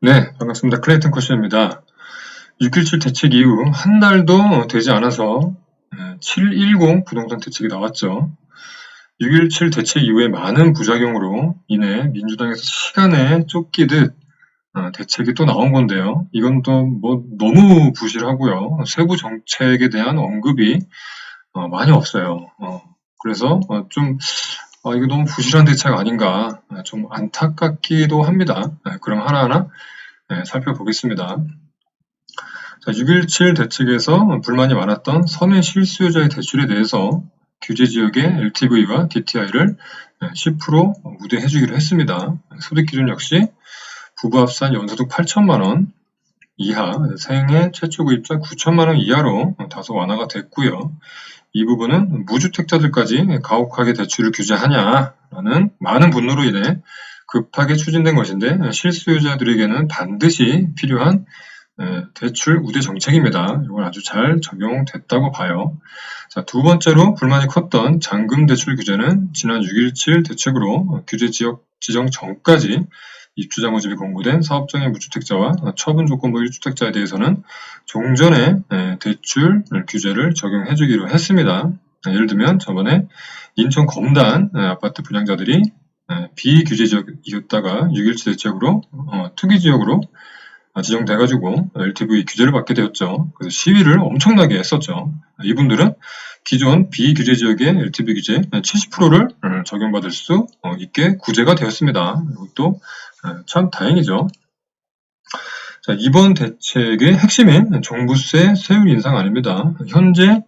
네, 반갑습니다. 클레이튼 코시입니다. 6.17 대책 이후 한 달도 되지 않아서 7.10 부동산 대책이 나왔죠. 6.17 대책 이후에 많은 부작용으로 인해 민주당에서 시간에 쫓기듯 대책이 또 나온 건데요. 이건 또 뭐 너무 부실하고요. 세부 정책에 대한 언급이 많이 없어요. 그래서 이거 너무 부실한 대책 아닌가 좀 안타깝기도 합니다. 그럼 하나하나 살펴보겠습니다. 자, 6.17 대책에서 불만이 많았던 서민 실수요자의 대출에 대해서 규제지역의 LTV와 DTI를 10% 우대해주기로 했습니다. 소득기준 역시 부부 합산 연소득 8천만원 이하, 생애 최초 구입자 9천만원 이하로 다소 완화가 됐고요. 이 부분은 무주택자들까지 가혹하게 대출을 규제하냐라는 많은 분노로 인해 급하게 추진된 것인데 실수요자들에게는 반드시 필요한 대출 우대 정책입니다. 이건 아주 잘 적용됐다고 봐요. 자, 두 번째로 불만이 컸던 잔금 대출 규제는 지난 6.17 대책으로 규제 지역 지정 전까지 입주자 모집이 공고된 사업장의 무주택자와 처분 조건부 1주택자에 대해서는 종전에 대출 규제를 적용해주기로 했습니다. 예를 들면 저번에 인천 검단 아파트 분양자들이 비규제 지역이었다가 6.17 대책으로 투기 지역으로 지정돼가지고 LTV 규제를 받게 되었죠. 그래서 시위를 엄청나게 했었죠. 이분들은 기존 비규제 지역의 LTV 규제 70%를 적용받을 수 있게 구제가 되었습니다. 이것도 참 다행이죠. 자, 이번 대책의 핵심인 종부세 세율 인상 아닙니다. 현재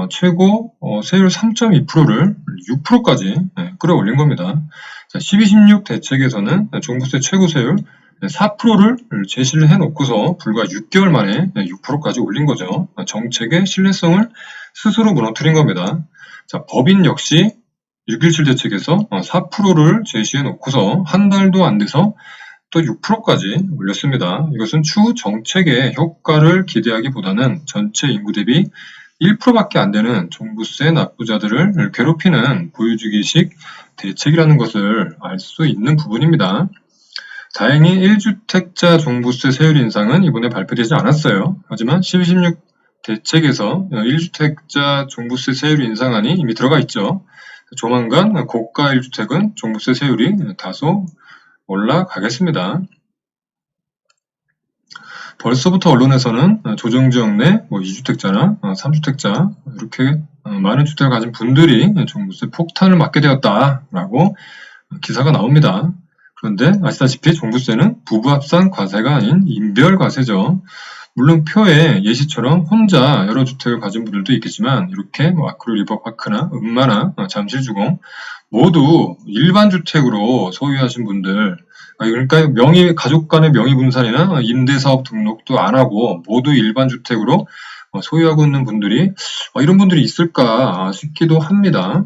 최고 세율 3.2%를 6%까지 끌어올린 겁니다. 자, 12.16 대책에서는 종부세 최고 세율 4%를 제시를 해놓고서 불과 6개월 만에 6%까지 올린 거죠. 정책의 신뢰성을 스스로 무너뜨린 겁니다. 자, 법인 역시 6.17 대책에서 4%를 제시해놓고서 한 달도 안 돼서 또 6%까지 올렸습니다. 이것은 추후 정책의 효과를 기대하기보다는 전체 인구 대비 1%밖에 안 되는 종부세 납부자들을 괴롭히는 보여주기식 대책이라는 것을 알 수 있는 부분입니다. 다행히 1주택자 종부세 세율 인상은 이번에 발표되지 않았어요. 하지만 12.16 대책에서 1주택자 종부세 세율 인상안이 이미 들어가 있죠. 조만간 고가 1주택은 종부세 세율이 다소 올라가겠습니다. 벌써부터 언론에서는 조정지역 내 2주택자나 3주택자 이렇게 많은 주택을 가진 분들이 종부세 폭탄을 맞게 되었다라고 기사가 나옵니다. 그런데 아시다시피 종부세는 부부 합산 과세가 아닌 인별과세죠. 물론 표에 예시처럼 혼자 여러 주택을 가진 분들도 있겠지만 이렇게 아크릴 리버파크나 음마나 잠실주공 모두 일반 주택으로 소유하신 분들, 그러니까 가족 간의 명의 분산이나 임대사업 등록도 안 하고 모두 일반 주택으로 소유하고 있는 분들이 이런 분들이 있을까 싶기도 합니다.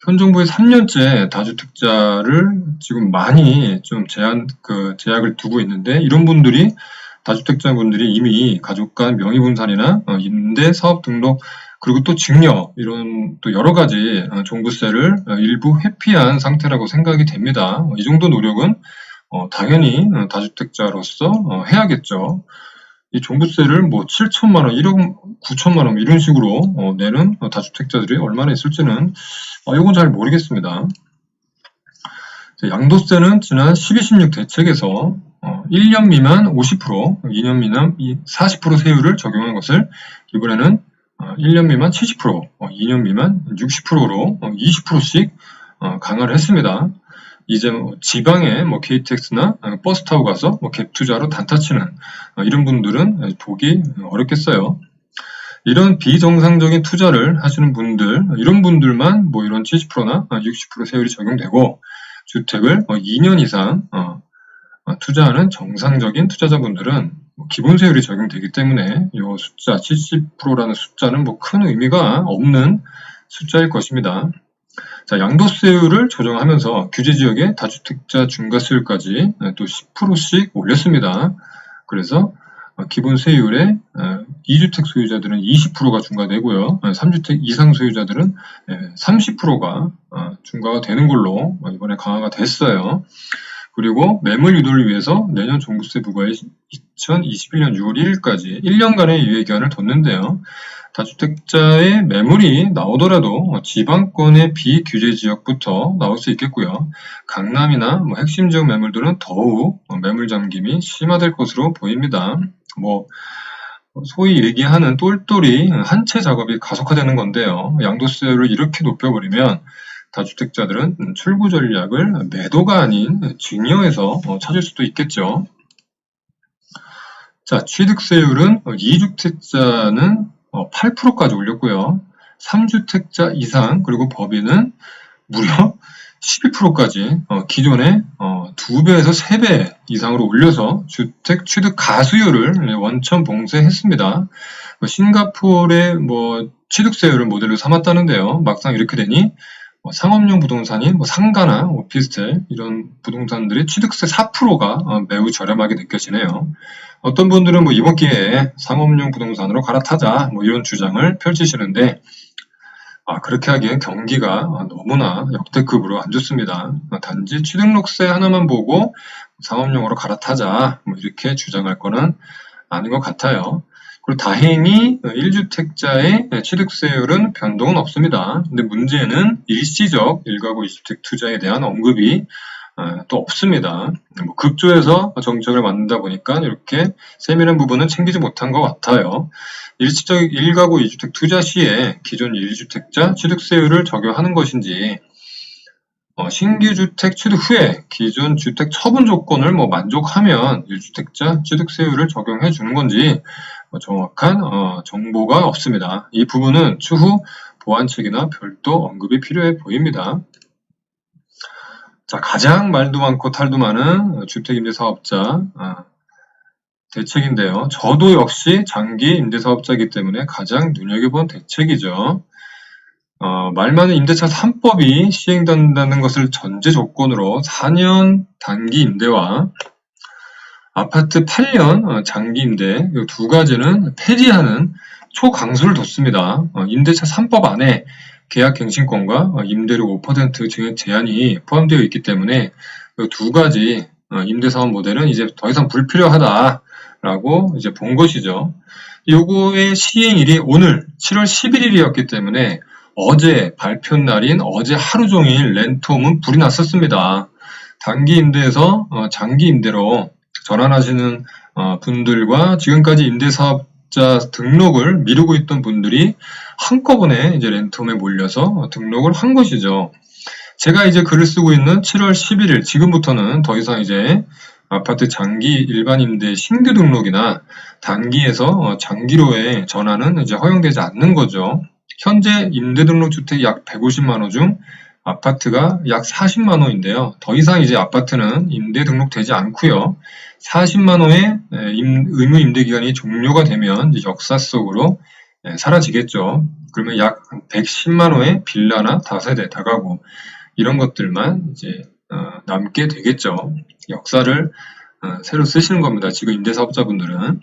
현 정부의 3년째 다주택자를 지금 많이 좀 제약을 두고 있는데 이런 분들이 다주택자분들이 이미 가족 간 명의 분산이나 임대 사업 등록 그리고 또 증여 이런 또 여러 가지 종부세를 일부 회피한 상태라고 생각이 됩니다. 이 정도 노력은 당연히 다주택자로서 해야겠죠. 이 종부세를 7천만 원, 1억 9천만 원 이런 식으로 내는 다주택자들이 얼마나 있을지는 이건 잘 모르겠습니다. 양도세는 지난 12.16 대책에서 1년 미만 50%, 2년 미만 40% 세율을 적용한 것을 이번에는 1년 미만 70%, 2년 미만 60%로 20%씩 강화를 했습니다. 이제 지방에 KTX나 버스 타고 가서 갭 투자로 단타 치는 이런 분들은 보기 어렵겠어요. 이런 비정상적인 투자를 하시는 분들, 이런 분들만 이런 70%나 60% 세율이 적용되고 주택을 2년 이상 투자하는 정상적인 투자자분들은 기본 세율이 적용되기 때문에 이 숫자 70%라는 숫자는 큰 의미가 없는 숫자일 것입니다. 자, 양도세율을 조정하면서 규제지역의 다주택자 중과세율까지 또 10%씩 올렸습니다. 그래서 기본 세율에 2주택 소유자들은 20%가 중과되고요. 3주택 이상 소유자들은 30%가 중과가 되는 걸로 이번에 강화가 됐어요. 그리고 매물 유도를 위해서 내년 종부세 부과일 2021년 6월 1일까지 1년간의 유예기한을 뒀는데요. 다주택자의 매물이 나오더라도 지방권의 비규제 지역부터 나올 수 있겠고요. 강남이나 핵심 지역 매물들은 더욱 매물 잠김이 심화될 것으로 보입니다. 소위 얘기하는 똘똘이 한 채 작업이 가속화되는 건데요. 양도세를 이렇게 높여버리면 다주택자들은 출구 전략을 매도가 아닌 증여에서 찾을 수도 있겠죠. 자, 취득세율은 2주택자는 8%까지 올렸고요. 3주택자 이상 그리고 법인은 무려 12%까지 기존의 2배에서 3배 이상으로 올려서 주택 취득 가수율을 원천 봉쇄했습니다. 싱가포르의 취득세율을 모델로 삼았다는데요. 막상 이렇게 되니 상업용 부동산인 상가나 오피스텔 이런 부동산들의 취득세 4%가 매우 저렴하게 느껴지네요. 어떤 분들은 이번 기회에 상업용 부동산으로 갈아타자 이런 주장을 펼치시는데 그렇게 하기엔 경기가 너무나 역대급으로 안 좋습니다. 단지 취득록세 하나만 보고 상업용으로 갈아타자 이렇게 주장할 거는 아닌 것 같아요. 그리고 다행히 1주택자의 취득세율은 변동은 없습니다. 근데 문제는 일시적 1가구 2주택 투자에 대한 언급이 또 없습니다. 급조해서 정책을 만든다 보니까 이렇게 세밀한 부분은 챙기지 못한 것 같아요. 일시적 1가구 2주택 투자 시에 기존 1주택자 취득세율을 적용하는 것인지 신규 주택 취득 후에 기존 주택 처분 조건을 만족하면 1주택자 취득세율을 적용해 주는 건지 정확한 정보가 없습니다. 이 부분은 추후 보완책이나 별도 언급이 필요해 보입니다. 자, 가장 말도 많고 탈도 많은 주택임대사업자 대책인데요. 저도 역시 장기 임대사업자이기 때문에 가장 눈여겨본 대책이죠. 말 많은 임대차 3법이 시행된다는 것을 전제 조건으로 4년 단기 임대와 아파트 8년 장기 임대 이 두 가지는 폐지하는 초강수를 뒀습니다. 임대차 3법 안에 계약갱신권과 임대료 5% 증액 제한이 포함되어 있기 때문에 이 두 가지 임대사업 모델은 이제 더 이상 불필요하다라고 이제 본 것이죠. 요거의 시행일이 오늘 7월 11일이었기 때문에 어제 발표 날인 어제 하루 종일 렌트홈은 불이 났었습니다. 단기 임대에서 장기 임대로 전환하시는 분들과 지금까지 임대사업자 등록을 미루고 있던 분들이 한꺼번에 이제 렌트홈에 몰려서 등록을 한 것이죠. 제가 이제 글을 쓰고 있는 7월 11일 지금부터는 더 이상 이제 아파트 장기 일반 임대 신규 등록이나 단기에서 장기로의 전환은 이제 허용되지 않는 거죠. 현재 임대등록 주택이 약 150만 호 중 아파트가 약 40만 호인데요. 더 이상 이제 아파트는 임대 등록되지 않고요. 40만 호의 의무 임대 기간이 종료가 되면 이제 역사 속으로 사라지겠죠. 그러면 약 110만 호의 빌라나 다세대, 다가구 이런 것들만 이제 남게 되겠죠. 역사를 새로 쓰시는 겁니다. 지금 임대사업자분들은.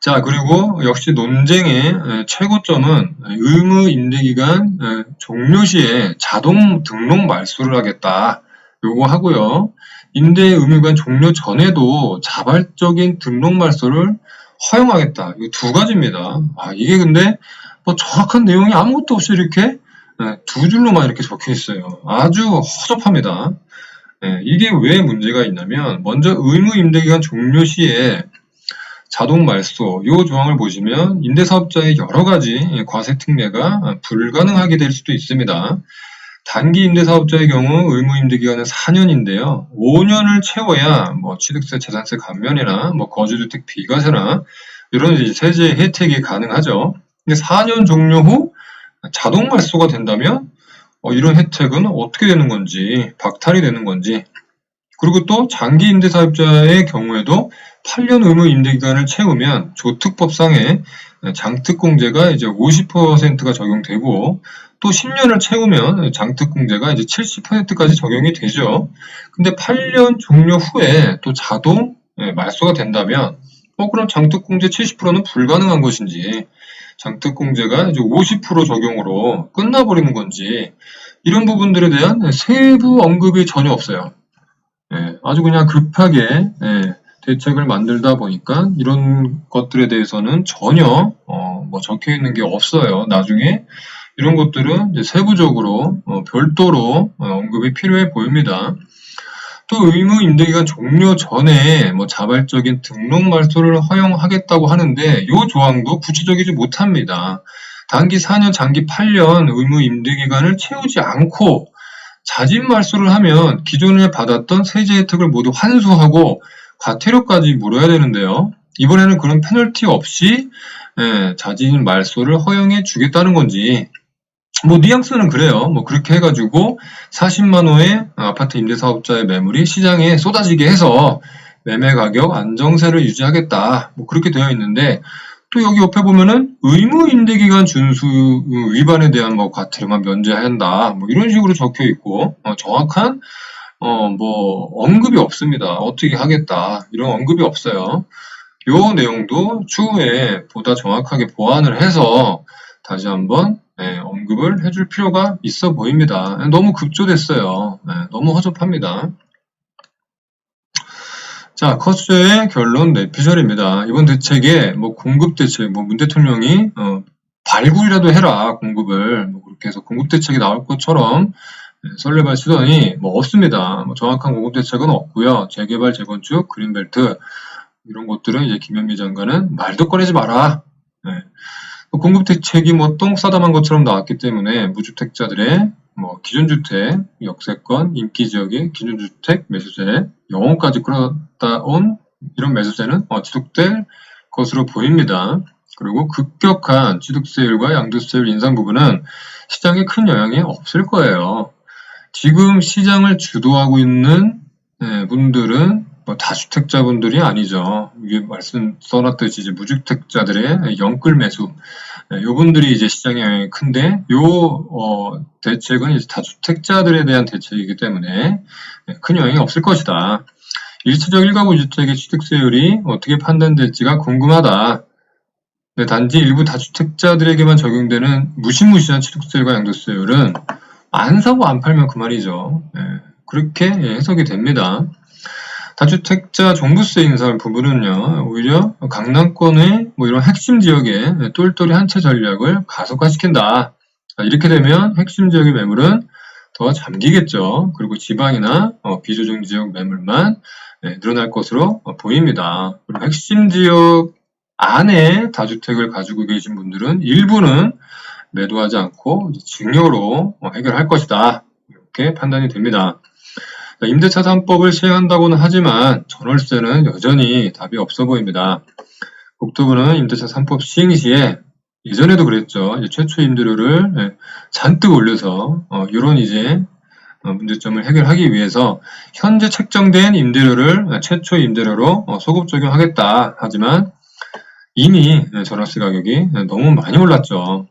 자, 그리고 역시 논쟁의 최고점은 의무 임대기간 종료 시에 자동 등록 말소를 하겠다. 요거 하고요. 임대 의무기간 종료 전에도 자발적인 등록 말소를 허용하겠다. 이 두 가지입니다. 이게 근데 정확한 내용이 아무것도 없이 이렇게 두 줄로만 이렇게 적혀 있어요. 아주 허접합니다. 이게 왜 문제가 있냐면 먼저 의무 임대기간 종료 시에 자동 말소 이 조항을 보시면 임대사업자의 여러 가지 과세 특례가 불가능하게 될 수도 있습니다. 단기 임대사업자의 경우 의무 임대 기간은 4년인데요. 5년을 채워야 취득세, 재산세 감면이나 거주주택 비과세나 이런 이제 세제 혜택이 가능하죠. 근데 4년 종료 후 자동 말소가 된다면 이런 혜택은 어떻게 되는 건지, 박탈이 되는 건지. 그리고 또 장기 임대사업자의 경우에도 8년 의무 임대기간을 채우면 조특법상의 장특공제가 이제 50%가 적용되고 또 10년을 채우면 장특공제가 이제 70%까지 적용이 되죠. 근데 8년 종료 후에 또 자동 말소가 된다면 그럼 장특공제 70%는 불가능한 것인지 장특공제가 이제 50% 적용으로 끝나버리는 건지 이런 부분들에 대한 세부 언급이 전혀 없어요. 아주 그냥 급하게 대책을 만들다 보니까 이런 것들에 대해서는 전혀 뭐 적혀 있는 게 없어요. 나중에 이런 것들은 이제 세부적으로 별도로 언급이 필요해 보입니다. 또 의무 임대기간 종료 전에 뭐 자발적인 등록 말소를 허용하겠다고 하는데 이 조항도 구체적이지 못합니다. 단기 4년, 장기 8년 의무 임대기간을 채우지 않고 자진 말소를 하면 기존에 받았던 세제 혜택을 모두 환수하고 과태료까지 물어야 되는데요. 이번에는 그런 페널티 없이 자진 말소를 허용해 주겠다는 건지, 뭐 뉘앙스는 그래요. 뭐 그렇게 해가지고 40만 호의 아파트 임대사업자의 매물이 시장에 쏟아지게 해서 매매 가격 안정세를 유지하겠다. 뭐 그렇게 되어 있는데, 또 여기 옆에 보면은 의무 임대기간 준수 위반에 대한 뭐 과태료만 면제한다. 뭐 이런 식으로 적혀 있고 정확한 뭐 언급이 없습니다. 어떻게 하겠다 이런 언급이 없어요. 요 내용도 추후에 보다 정확하게 보완을 해서 다시 한번 언급을 해줄 필요가 있어 보입니다. 너무 급조됐어요. 너무 허접합니다. 자, 커스의 결론 내피셜입니다. 이번 대책에 뭐 공급 대책, 뭐 문 대통령이 발굴이라도 해라 공급을 뭐 그렇게 해서 공급 대책이 나올 것처럼 설레발 치더니 뭐 없습니다. 뭐 정확한 공급 대책은 없고요. 재개발, 재건축, 그린벨트 이런 것들은 이제 김현미 장관은 말도 꺼내지 마라. 공급 대책이 뭐 똥 싸다만 것처럼 나왔기 때문에 무주택자들의 뭐 기존주택, 역세권, 인기지역의 기존주택 매수세, 영혼까지 끌어다 온 이런 매수세는 지속될 것으로 보입니다. 그리고 급격한 취득세율과 양도세율 인상 부분은 시장에 큰 영향이 없을 거예요. 지금 시장을 주도하고 있는 분들은 뭐 다주택자분들이 아니죠. 위에 말씀 써놨듯이 이제 무주택자들의 영끌 매수, 요분들이 이제 시장의 영향이 큰데, 대책은 이제 다주택자들에 대한 대책이기 때문에 큰 영향이 없을 것이다. 일시적 1가구 주택의 취득세율이 어떻게 판단될지가 궁금하다. 단지 일부 다주택자들에게만 적용되는 무시무시한 취득세율과 양도세율은 안 사고 안 팔면 그만이죠. 그렇게 해석이 됩니다. 다주택자 종부세 인상 부분은요, 오히려 강남권의 뭐 이런 핵심 지역의 똘똘이 한 채 전략을 가속화시킨다. 이렇게 되면 핵심 지역의 매물은 더 잠기겠죠. 그리고 지방이나 비조정 지역 매물만 늘어날 것으로 보입니다. 그리고 핵심 지역 안에 다주택을 가지고 계신 분들은 일부는 매도하지 않고 증여로 해결할 것이다. 이렇게 판단이 됩니다. 임대차 3법을 시행한다고는 하지만 전월세는 여전히 답이 없어 보입니다. 국토부는 임대차 3법 시행 시에 예전에도 그랬죠. 이제 최초 임대료를 잔뜩 올려서 이런 이제 문제점을 해결하기 위해서 현재 책정된 임대료를 최초 임대료로 소급 적용하겠다. 하지만 이미 전월세 가격이 너무 많이 올랐죠.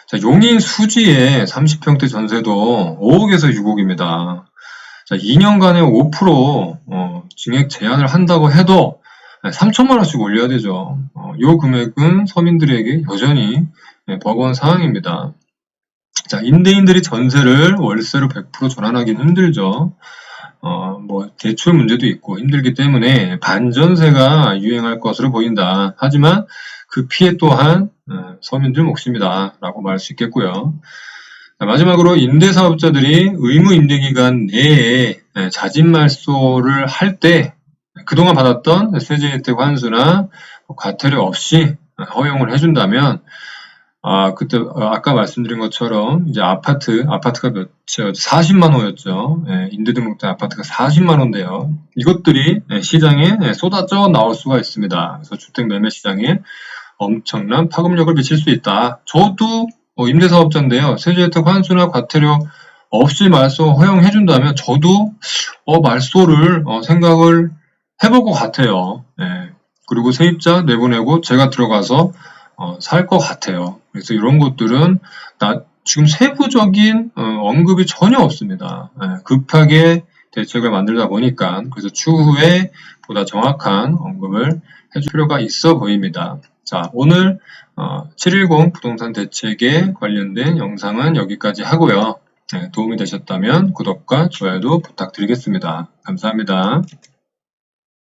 자, 용인 수지의 30평대 전세도 5억에서 6억입니다. 자, 2년간에 5% 증액 제한을 한다고 해도 3천만 원씩 올려야 되죠. 이 금액은 서민들에게 여전히 버거운 상황입니다. 자, 임대인들이 전세를 월세로 100% 전환하기는 힘들죠. 뭐 대출 문제도 있고 힘들기 때문에 반전세가 유행할 것으로 보인다. 하지만 그 피해 또한 서민들 몫입니다. 라고 말할 수 있겠고요. 마지막으로 임대사업자들이 의무 임대기간 내에 자진 말소를 할 때 그동안 받았던 세제 혜택 환수나 과태료 없이 허용을 해준다면 그때 아까 말씀드린 것처럼 이제 아파트가 몇 채 40만 호였죠. 임대 등록된 아파트가 40만 호인데요. 이것들이 시장에 쏟아져 나올 수가 있습니다. 그래서 주택 매매 시장에 엄청난 파급력을 미칠 수 있다. 저도 임대사업자인데요. 세제 혜택 환수나 과태료 없이 말소 허용해준다면 저도 말소를 생각을 해볼 것 같아요. 그리고 세입자 내보내고 제가 들어가서 살 것 같아요. 그래서 이런 것들은 지금 세부적인 언급이 전혀 없습니다. 급하게 대책을 만들다 보니까 그래서 추후에 보다 정확한 언급을 해줄 필요가 있어 보입니다. 자, 오늘 710 부동산 대책에 관련된 영상은 여기까지 하고요. 네, 도움이 되셨다면 구독과 좋아요도 부탁드리겠습니다. 감사합니다.